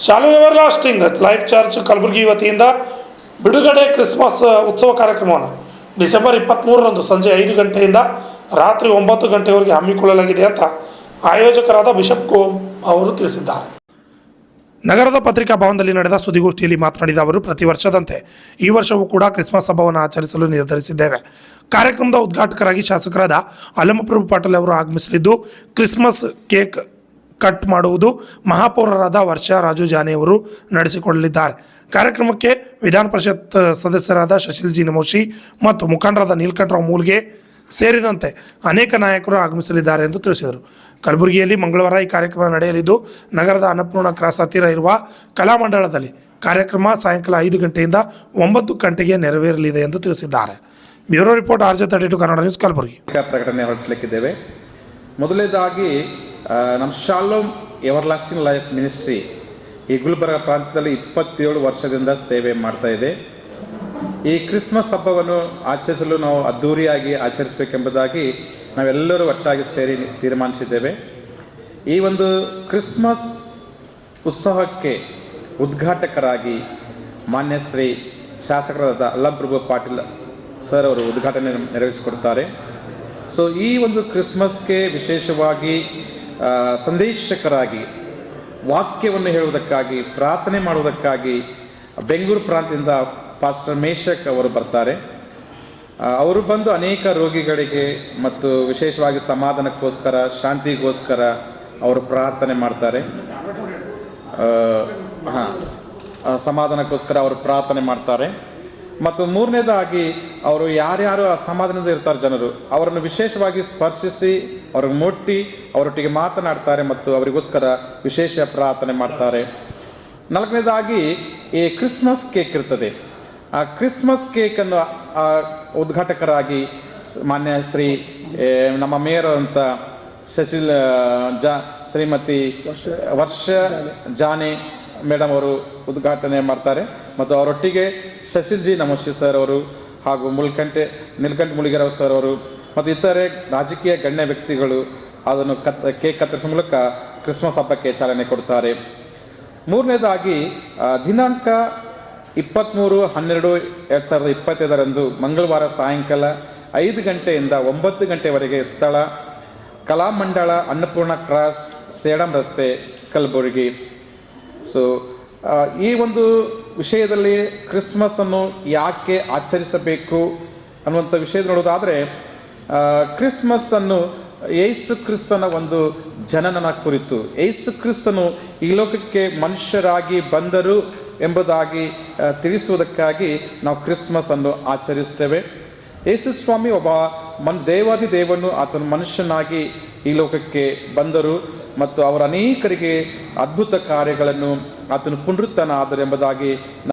ಶಾಲು everlasting life church Kalaburagi ವತಿಯಿಂದ ಬಿಡುಗಡೆ Christmas ಉತ್ಸವ ಕಾರ್ಯಕ್ರಮವನ್ನು ಡಿಸೆಂಬರ್ 23ರಂದು ಸಂಜೆ 5 ಗಂಟೆಯಿಂದ ರಾತ್ರಿ 9 ಗಂಟೆವರೆಗೆ ಹಮ್ಮಿಕೊಳ್ಳಲಾಗಿದೆ ಅಂತ ಆಯೋಜಕರಾದ ಬಿಷಪ್ ಕೋಮ್ ಅವರು ತಿಳಿಸಿದ್ದಾರೆ. ನಗರದ ಪತ್ರಿಕಾ ಭವನದಲ್ಲಿ ನಡೆದ ಸುದ್ದಿಗೋಷ್ಠಿಯಲ್ಲಿ ಮಾತನಾಡಿದ ಅವರು, ಪ್ರತಿ ವರ್ಷದಂತೆ ಈ ವರ್ಷವೂ ಕೂಡ ಕ್ರಿಸ್ಮಸ್ ಹಬ್ಬವನ್ನು ಆಚರಿಸಲು ನಿರ್ಧರಿಸಿದ್ದೇವೆ. ಕಾರ್ಯಕ್ರಮದ ಉದ್ಘಾಟಕರಾಗಿ ಶಾಸಕರಾದ ಅಲ್ಲಮಪ್ರಭು ಪಾಟೀಲ್ ಅವರು ಆಗಮಿಸಲಿದ್ದು, ಕ್ರಿಸ್ಮಸ್ ಕೇಕ್ ಕಟ್ ಮಾಡುವುದು ಮಹಾಪೌರರಾದ ವರ್ಷಾ ರಾಜು ಜಾನೆ ಅವರು ನಡೆಸಿಕೊಳ್ಳಲಿದ್ದಾರೆ. ಕಾರ್ಯಕ್ರಮಕ್ಕೆ ವಿಧಾನ ಪರಿಷತ್ ಸದಸ್ಯರಾದ ಶಶಿಲ್ ಜಿ ನಮೋಶಿ ಮತ್ತು ಮುಖಂಡರಾದ ನೀಲಕಂಠರಾವ್ ಮೂಲ್ಗೆ ಸೇರಿದಂತೆ ಅನೇಕ ನಾಯಕರು ಆಗಮಿಸಲಿದ್ದಾರೆ ಎಂದು ತಿಳಿಸಿದರು. ಕಲಬುರಗಿಯಲ್ಲಿ ಮಂಗಳವಾರ ಈ ಕಾರ್ಯಕ್ರಮ ನಡೆಯಲಿದ್ದು, ನಗರದ ಅನ್ನಪೂರ್ಣ ಕ್ರಾಸ್ ಹತ್ತಿರ ಇರುವ ಕಲಾಮಂಡಲದಲ್ಲಿ ಕಾರ್ಯಕ್ರಮ ಸಾಯಂಕಾಲ 5 ಗಂಟೆಯಿಂದ 9 ಗಂಟೆಗೆ ನೆರವೇರಲಿದೆ ಎಂದು ತಿಳಿಸಿದ್ದಾರೆ. Bureau report RJ32 Kannada news Kalaburagi. ಪ್ರಕಟಣೆ ಹೊರಡಿಸಲಿಕ್ಕಿದ್ದೇವೆ. ಮೊದಲನೇದಾಗಿ ನಮ್ಮ shalom ever lasting life ministry ಈ ಗುಲ್ಬರ್ಗ ಪ್ರಾಂತ್ಯದಲ್ಲಿ 27 ವರ್ಷದಿಂದ ಸೇವೆ ಮಾಡ್ತಾ ಇದೆ. ಈ ಕ್ರಿಸ್ಮಸ್ ಹಬ್ಬವನ್ನು ಆಚರಿಸಲು ನಾವು ಅದ್ಧೂರಿಯಾಗಿ ಆಚರಿಸಬೇಕೆಂಬುದಾಗಿ ನಾವೆಲ್ಲರೂ ಒಟ್ಟಾಗಿ ಸೇರಿ ತೀರ್ಮಾನಿಸಿದ್ದೇವೆ. ಈ ಒಂದು ಕ್ರಿಸ್ಮಸ್ ಉತ್ಸವಕ್ಕೆ ಉದ್ಘಾಟಕರಾಗಿ ಮಾನ್ಯ ಶ್ರೀ ಶಾಸಕರಾದ ಅಲ್ಲಮಪ್ರಭು ಪಾಟೀಲ್ ಸರ್ ಅವರು ಉದ್ಘಾಟನೆ ನೆರವೇರಿಸಿಕೊಡ್ತಾರೆ. ಸೊ ಈ ಒಂದು ಕ್ರಿಸ್ಮಸ್ಗೆ ವಿಶೇಷವಾಗಿ ಸಂದೇಶಕರಾಗಿ ವಾಕ್ಯವನ್ನು ಹೇಳುವುದಕ್ಕಾಗಿ ಪ್ರಾರ್ಥನೆ ಮಾಡುವುದಕ್ಕಾಗಿ ಬೆಂಗಳೂರು ಪ್ರಾಂತ್ಯದಿಂದ ಪಾಸ್ಟರ್ ಮೇಷಕ್ ಅವರು ಬರ್ತಾರೆ. ಅವರು ಬಂದು ಅನೇಕ ರೋಗಿಗಳಿಗೆ ಮತ್ತು ವಿಶೇಷವಾಗಿ ಸಮಾಧಾನಕ್ಕೋಸ್ಕರ ಶಾಂತಿಗೋಸ್ಕರ ಅವರು ಪ್ರಾರ್ಥನೆ ಮಾಡ್ತಾರೆ. ಸಮಾಧಾನಕ್ಕೋಸ್ಕರ ಅವರು ಪ್ರಾರ್ಥನೆ ಮಾಡ್ತಾರೆ. ಮತ್ತು ಮೂರನೇದಾಗಿ ಅವರು ಯಾರ್ಯಾರು ಅಸಮಾಧಾನದಿಂದ ಇರ್ತಾರೆ ಜನರು, ಅವರನ್ನು ವಿಶೇಷವಾಗಿ ಸ್ಪರ್ಶಿಸಿ ಅವ್ರಿಗೆ ಮುಟ್ಟಿ ಅವರೊಟ್ಟಿಗೆ ಮಾತನಾಡ್ತಾರೆ ಮತ್ತು ಅವರಿಗೋಸ್ಕರ ವಿಶೇಷ ಪ್ರಾರ್ಥನೆ ಮಾಡ್ತಾರೆ. ನಾಲ್ಕನೇದಾಗಿ ಈ ಕ್ರಿಸ್ಮಸ್ ಕೇಕ್ ಇರ್ತದೆ. ಆ ಕ್ರಿಸ್ಮಸ್ ಕೇಕನ್ನು ಉದ್ಘಾಟಕರಾಗಿ ಮಾನ್ಯ ಶ್ರೀ ನಮ್ಮ ಮೇಯರ್ ಅಂತ ಶಶಿಲ್ ಶ್ರೀಮತಿ ವರ್ಷ ಜಾನೆ ಮೇಡಮ್ ಅವರು ಉದ್ಘಾಟನೆ ಮಾಡ್ತಾರೆ. ಮತ್ತು ಅವರೊಟ್ಟಿಗೆ ಶಶಿಲ್ ಜಿ ನಮೋಶಿ ಸರ್ ಅವರು ಹಾಗೂ ನೀಲಕಂಠ ಮುಳಿಗೆರಾವ್ ಸರ್ ಅವರು ಮತ್ತು ಇತರೆ ರಾಜಕೀಯ ಗಣ್ಯ ವ್ಯಕ್ತಿಗಳು ಅದನ್ನು ಕೇಕ್ ಕತ್ತರಿಸುವ ಮೂಲಕ ಕ್ರಿಸ್ಮಸ್ ಹಬ್ಬಕ್ಕೆ ಚಾಲನೆ ಕೊಡ್ತಾರೆ. ಮೂರನೇದಾಗಿ ದಿನಾಂಕ 23/12/2025 ಮಂಗಳವಾರ ಸಾಯಂಕಾಲ 5 ಗಂಟೆಯಿಂದ 9 ಗಂಟೆವರೆಗೆ ಸ್ಥಳ ಕಲಾಮಂಡಲ ಅನ್ನಪೂರ್ಣ ಕ್ರಾಸ್ ಸೇಡಂ ರಸ್ತೆ ಕಲಬುರಗಿ. ಸೊ ಈ ಒಂದು ವಿಷಯದಲ್ಲಿ ಕ್ರಿಸ್ಮಸ್ಸನ್ನು ಯಾಕೆ ಆಚರಿಸಬೇಕು ಅನ್ನುವಂಥ ವಿಷಯದ ನೋಡೋದಾದರೆ, ಕ್ರಿಸ್ಮಸ್ಸನ್ನು ಯೇಸು ಕ್ರಿಸ್ತನ ಒಂದು ಜನನನ ಕುರಿತು, ಯೇಸು ಕ್ರಿಸ್ತನು ಈ ಲೋಕಕ್ಕೆ ಮನುಷ್ಯರಾಗಿ ಬಂದರು ಎಂಬುದಾಗಿ ತಿಳಿಸುವುದಕ್ಕಾಗಿ ನಾವು ಕ್ರಿಸ್ಮಸ್ ಅನ್ನು ಆಚರಿಸ್ತೇವೆ. ಯೇಸು ಸ್ವಾಮಿ ಒಬ್ಬ ದೇವಾದಿ ದೇವನು, ಆತನು ಮನುಷ್ಯನಾಗಿ ಈ ಲೋಕಕ್ಕೆ ಬಂದರು ಮತ್ತು ಅವರ ಅನೇಕರಿಗೆ ಅದ್ಭುತ ಕಾರ್ಯಗಳನ್ನು ಆತನು ಪುನರುತ್ಥಾನ ಆದರು ಎಂಬುದಾಗಿ